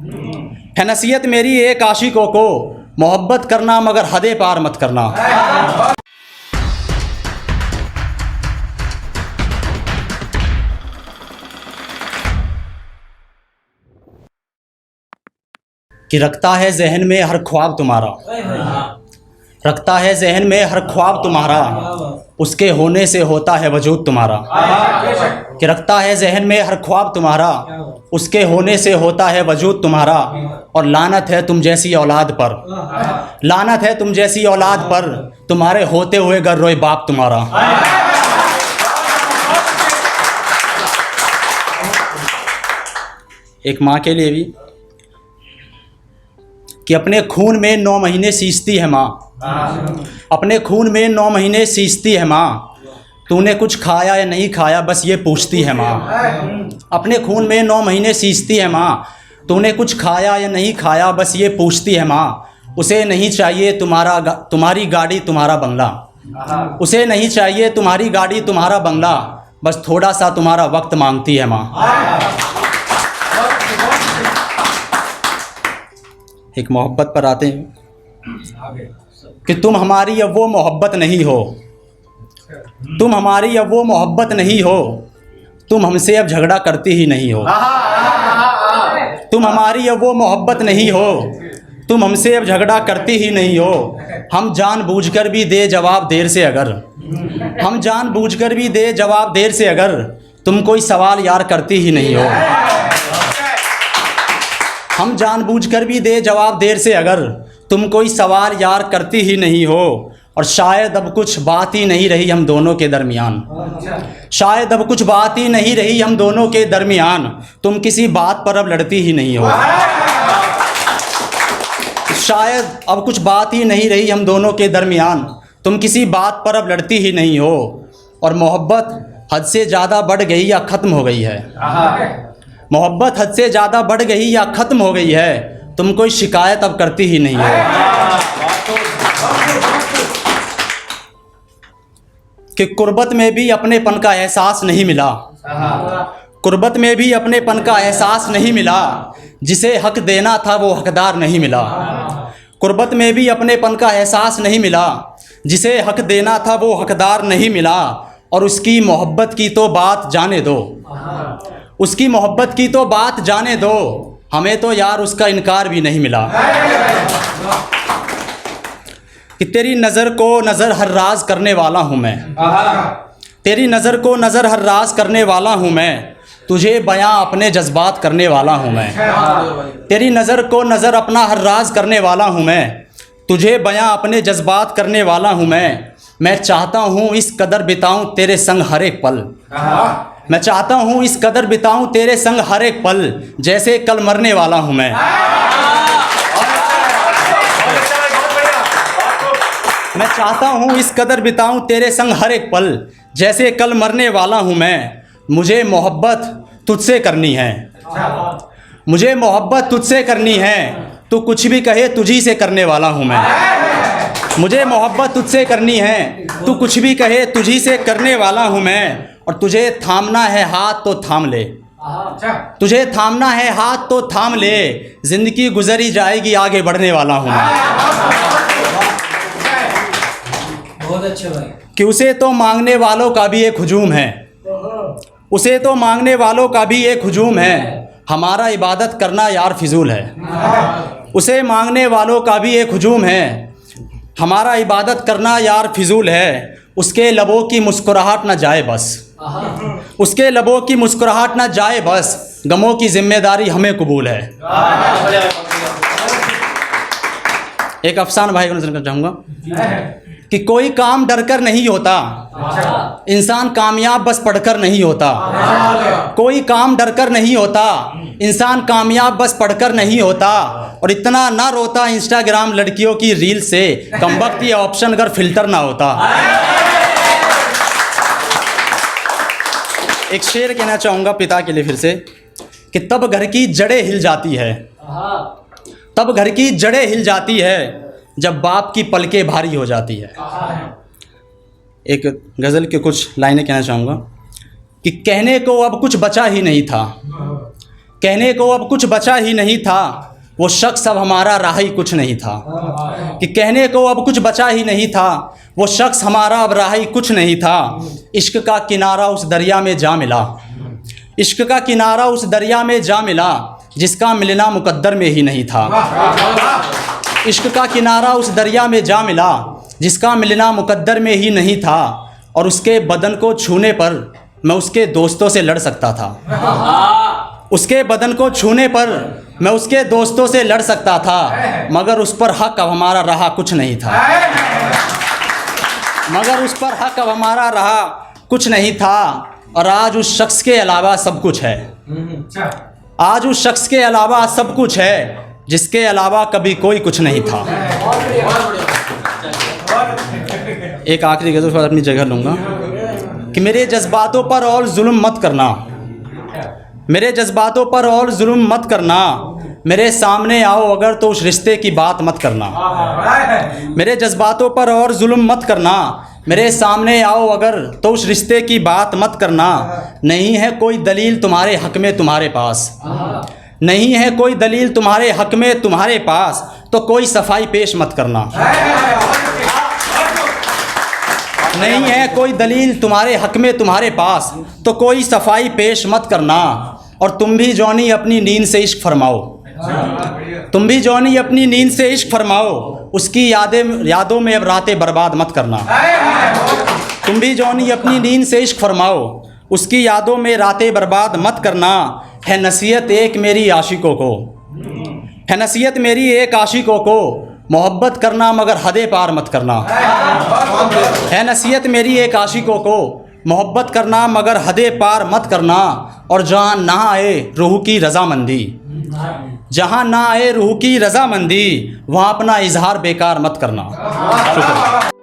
है नसीहत मेरी एक आशिकों को, मोहब्बत करना मगर हदे पार मत करना। कि रखता है जहन में हर ख्वाब तुम्हारा, रखता है जहन में हर ख्वाब तुम्हारा, उसके होने से होता है वजूद तुम्हारा। कि रखता है जहन में हर ख्वाब तुम्हारा, उसके होने से होता है वजूद तुम्हारा। और लानत है तुम जैसी औलाद पर, लानत है तुम जैसी औलाद पर, तुम्हारे होते हुए गर रोए बाप तुम्हारा। एक माँ के लिए भी कि अपने खून में 9 महीने सींचती है माँ, अपने खून में 9 महीने सींचती है माँ, तूने कुछ खाया या नहीं खाया बस ये पूछती है माँ। अपने खून में 9 महीने सींचती है माँ, तूने कुछ खाया या नहीं खाया बस ये पूछती है माँ। उसे नहीं चाहिए तुम्हारी गाड़ी तुम्हारा बंगला, उसे नहीं चाहिए तुम्हारी गाड़ी तुम्हारा बंगला, बस थोड़ा सा तुम्हारा वक्त मांगती है माँ। एक मोहब्बत पर आते हैं कि तुम हमारी अब वो मोहब्बत नहीं हो, तुम हमारी अब वो मोहब्बत नहीं हो, तुम हमसे अब झगड़ा करती ही नहीं हो। तुम हमारी अब वो मोहब्बत नहीं हो, तुम हमसे अब झगड़ा करती ही नहीं हो। हम जानबूझकर भी दे जवाब देर से अगर, हम जानबूझकर भी दे जवाब देर से अगर, तुम कोई सवाल यार करती ही नहीं हो। हम जानबूझकर भी दे जवाब देर से अगर, तुम कोई सवाल यार करती ही नहीं हो। और शायद अब कुछ बात ही नहीं रही हम दोनों के दरमियान, शायद अब कुछ बात ही नहीं रही हम दोनों के दरमियान, तुम किसी बात पर अब लड़ती ही नहीं हो। शायद अब कुछ बात ही नहीं रही हम दोनों के दरमियान, तुम किसी बात पर अब लड़ती ही नहीं हो। और मोहब्बत हद से ज़्यादा बढ़ गई या ख़त्म हो गई है, मोहब्बत हद से ज़्यादा बढ़ गई या ख़त्म हो गई है, तुम कोई शिकायत अब करती ही नहीं हो। कि कुर्बत में भी अपनेपन का एहसास नहीं मिला, कुर्बत में भी अपनेपन का एहसास नहीं मिला, जिसे हक देना था वो हकदार नहीं मिला। कुर्बत में भी अपनेपन का एहसास नहीं मिला, जिसे हक देना था वो हकदार नहीं मिला। और उसकी मोहब्बत की तो बात जाने दो, उसकी मोहब्बत की तो बात जाने दो, हमें तो यार उसका इनकार भी नहीं मिला। कि तेरी नज़र को नज़र हर राज करने वाला हूँ मैं, तेरी नज़र को नज़र हर राज करने वाला हूँ मैं, तुझे बयां अपने जज्बात करने वाला हूँ मैं। तेरी नज़र को नज़र अपना हर राज करने वाला हूँ मैं, तुझे बयां अपने जज्बात करने वाला हूँ मैं चाहता हूँ इस कदर बिताऊँ तेरे संग हर एक पल, मैं चाहता हूँ इस कदर बिताऊँ तेरे संग हर एक पल, जैसे कल मरने वाला हूँ मैं। मैं चाहता हूँ इस कदर बिताऊँ तेरे संग हर एक पल, जैसे कल मरने वाला हूँ मैं। मुझे मोहब्बत तुझसे करनी है, मुझे मोहब्बत तुझसे करनी है, तू कुछ भी कहे तुझी से करने वाला हूँ मैं। मुझे मोहब्बत तुझसे करनी है, तू कुछ भी कहे तुझी से करने वाला हूँ मैं। और तुझे थामना है हाथ तो थाम ले, तुझे थामना है हाथ तो थाम ले, जिंदगी गुजरी जाएगी आगे बढ़ने वाला हूँ मैं। बहुत अच्छे भाई। कि उसे तो मांगने वालों का भी एक हुजूम है, उसे तो मांगने वालों का भी एक हुजूम है, हमारा इबादत करना यार फिजूल है। उसे मांगने वालों का भी एक हुजूम है, हमारा इबादत करना यार फिजूल है। उसके लबों की मुस्कुराहट ना जाए बस, उसके लबों की मुस्कुराहट ना जाए बस, गमों की जिम्मेदारी हमें कबूल है। एक अफसान भाई को नजर करना चाहूँगा कि कोई काम डर कर नहीं होता, इंसान कामयाब बस पढ़कर नहीं होता। कोई काम डर कर नहीं होता, इंसान कामयाब बस पढ़कर नहीं होता। और इतना ना रोता इंस्टाग्राम लड़कियों की रील से, कमबख्त ये ऑप्शन अगर फिल्टर ना होता। एक शेर कहना चाहूँगा पिता के लिए फिर से कि तब घर की जड़ें हिल जाती है, तब घर की जड़ें हिल जाती है, जब बाप की पलकें भारी हो जाती है। एक गज़ल के कुछ लाइनें कहना चाहूँगा कि कहने को अब कुछ बचा ही नहीं था, कहने को अब कुछ बचा ही नहीं था, वो शख्स अब हमारा रहा ही कुछ नहीं था। कि कहने को अब कुछ बचा ही नहीं था, वो शख्स हमारा अब रहा ही कुछ नहीं था। इश्क का किनारा उस दरिया में जा मिला, इश्क का किनारा उस दरिया में जा मिला, जिसका मिलना मुकद्दर में ही नहीं था। इश्क का किनारा उस दरिया में जा मिला, जिसका मिलना मुकद्दर में ही नहीं था। और उसके बदन को छूने पर मैं उसके दोस्तों से लड़ सकता था। उसके बदन को छूने पर मैं उसके दोस्तों से लड़ सकता था, मगर उस पर हक अब हमारा रहा कुछ नहीं था। मगर उस पर हक अब हमारा रहा कुछ नहीं था। और आज उस शख्स के अलावा सब कुछ है, आज उस शख्स के अलावा सब कुछ है, जिसके अलावा कभी कोई कुछ नहीं था। एक आखिरी गज़ल पर अपनी जगह लूँगा कि मेरे जज्बातों पर और जुल्म मत करना, मेरे जज्बातों पर और जुल्म मत करना, मेरे सामने आओ अगर तो उस रिश्ते की बात मत करना। मेरे जज्बातों पर और जुल्म मत करना, मेरे सामने आओ अगर तो उस रिश्ते की बात मत करना। नहीं है कोई दलील तुम्हारे हक़ में तुम्हारे पास, नहीं है कोई दलील तुम्हारे हक़ में तुम्हारे पास, तो कोई सफाई पेश मत करना। नहीं है कोई दलील तुम्हारे हक़ में तुम्हारे पास, तो कोई सफाई पेश मत करना। और तुम भी जॉनी अपनी नींद से इश्क फरमाओ, तुम भी जॉनी अपनी नींद से इश्क फरमाओ, उसकी यादों में अब रातें बर्बाद मत करना। तुम भी जॉनी अपनी नींद से इश्क फरमाओ, उसकी यादों में रातें बर्बाद मत करना। है नसीहत एक मेरी आशिकों को, है नसीहत मेरी एक आशिकों को, मोहब्बत करना मगर हदे पार मत करना। है नसीहत मेरी एक आशिकों को, मोहब्बत करना मगर हदे पार मत करना। और जहाँ ना आए रूह की रज़ामंदी, जहाँ ना आए रूह की रज़ामंदी, वहाँ अपना इजहार बेकार मत करना। शुक्रिया।